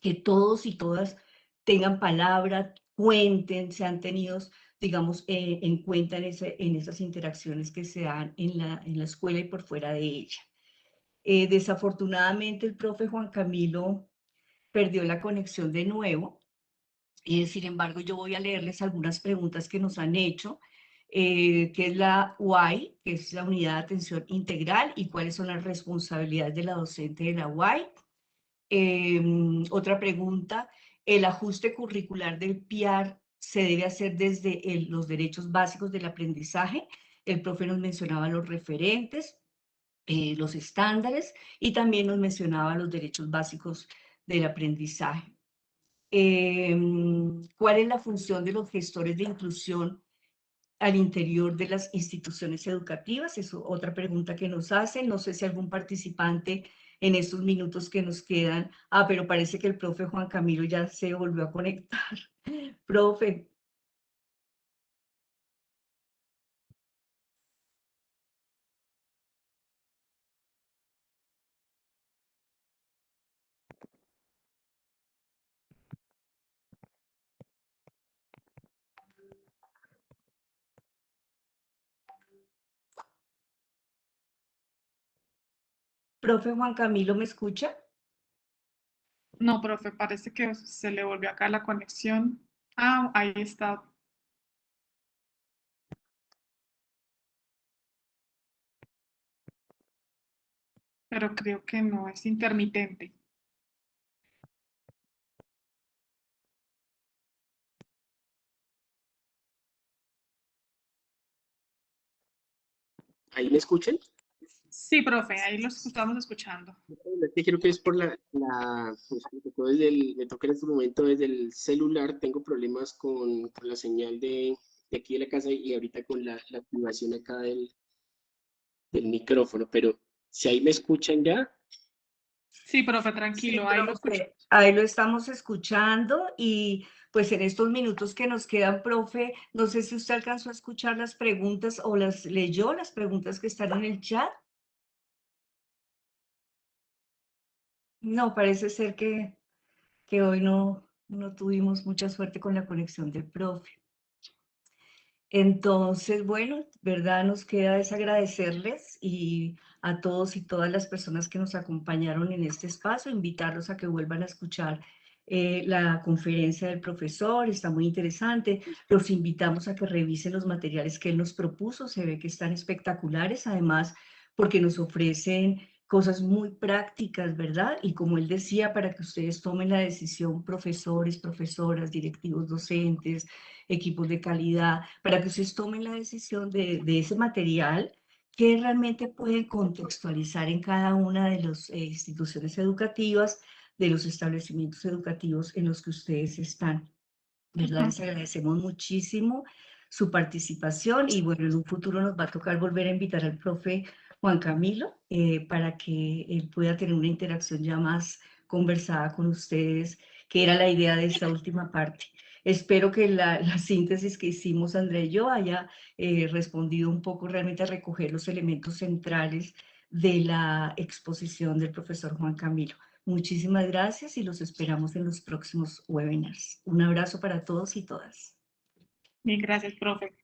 que todos y todas tengan palabra, cuenten, sean tenidos, digamos, en cuenta en esas interacciones que se dan en la escuela y por fuera de ella. Desafortunadamente, el profe Juan Camilo perdió la conexión de nuevo. Sin embargo, yo voy a leerles algunas preguntas que nos han hecho, que es la UAI, que es la Unidad de Atención Integral, y cuáles son las responsabilidades de la docente de la UAI. Otra pregunta, ¿el ajuste curricular del PIAR se debe hacer desde los derechos básicos del aprendizaje? El profe nos mencionaba los referentes, los estándares y también nos mencionaba los derechos básicos del aprendizaje. ¿Cuál es la función de los gestores de inclusión al interior de las instituciones educativas? Es otra pregunta que nos hacen. No sé si algún participante en estos minutos que nos quedan. Pero parece que el profe Juan Camilo ya se volvió a conectar. Profe. Profe Juan Camilo, ¿me escucha? No, profe, parece que se le volvió acá la conexión. Ah, ahí está. Pero creo que no, es intermitente. ¿Ahí me escuchan? Sí, profe, ahí lo estamos escuchando. Es que creo que es por pues, me toca en este momento desde el celular, tengo problemas con la señal de aquí de la casa y ahorita con la activación acá del micrófono, pero si ahí me escuchan ya. Sí, profe, Sí, tranquilo, ahí lo escucho. profe, ahí lo estamos escuchando y pues en estos minutos que nos quedan, profe, no sé si usted alcanzó a escuchar las preguntas o las leyó, las preguntas que están en el chat. No, parece ser que hoy no tuvimos mucha suerte con la conexión del profe. Entonces, bueno, verdad, nos queda desagradecerles y a todos y todas las personas que nos acompañaron en este espacio, invitarlos a que vuelvan a escuchar la conferencia del profesor, está muy interesante. Los invitamos a que revisen los materiales que él nos propuso, se ve que están espectaculares, además porque nos ofrecen cosas muy prácticas, ¿verdad? Y como él decía, para que ustedes tomen la decisión, profesores, profesoras, directivos docentes, equipos de calidad, para que ustedes tomen la decisión de ese material que realmente pueden contextualizar en cada una de las instituciones educativas, de los establecimientos educativos en los que ustedes están, ¿verdad? Les agradecemos muchísimo su participación y bueno, en un futuro nos va a tocar volver a invitar al profe Juan Camilo para que él pueda tener una interacción ya más conversada con ustedes, que era la idea de esta última parte. Espero que la síntesis que hicimos, André y yo, haya respondido un poco realmente a recoger los elementos centrales de la exposición del profesor Juan Camilo. Muchísimas gracias y los esperamos en los próximos webinars. Un abrazo para todos y todas. Bien, gracias, profe.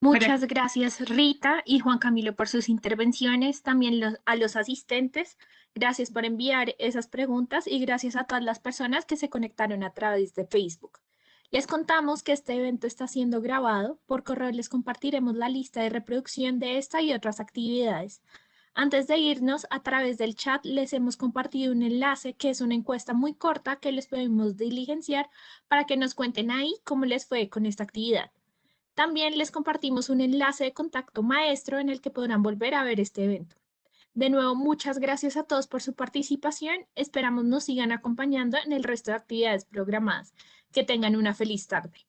Muchas gracias Rita y Juan Camilo por sus intervenciones, también a los asistentes, gracias por enviar esas preguntas y gracias a todas las personas que se conectaron a través de Facebook. Les contamos que este evento está siendo grabado, por correo les compartiremos la lista de reproducción de esta y otras actividades. Antes de irnos, a través del chat les hemos compartido un enlace que es una encuesta muy corta que les podemos diligenciar para que nos cuenten ahí cómo les fue con esta actividad. También les compartimos un enlace de contacto maestro en el que podrán volver a ver este evento. De nuevo, muchas gracias a todos por su participación. Esperamos nos sigan acompañando en el resto de actividades programadas. Que tengan una feliz tarde.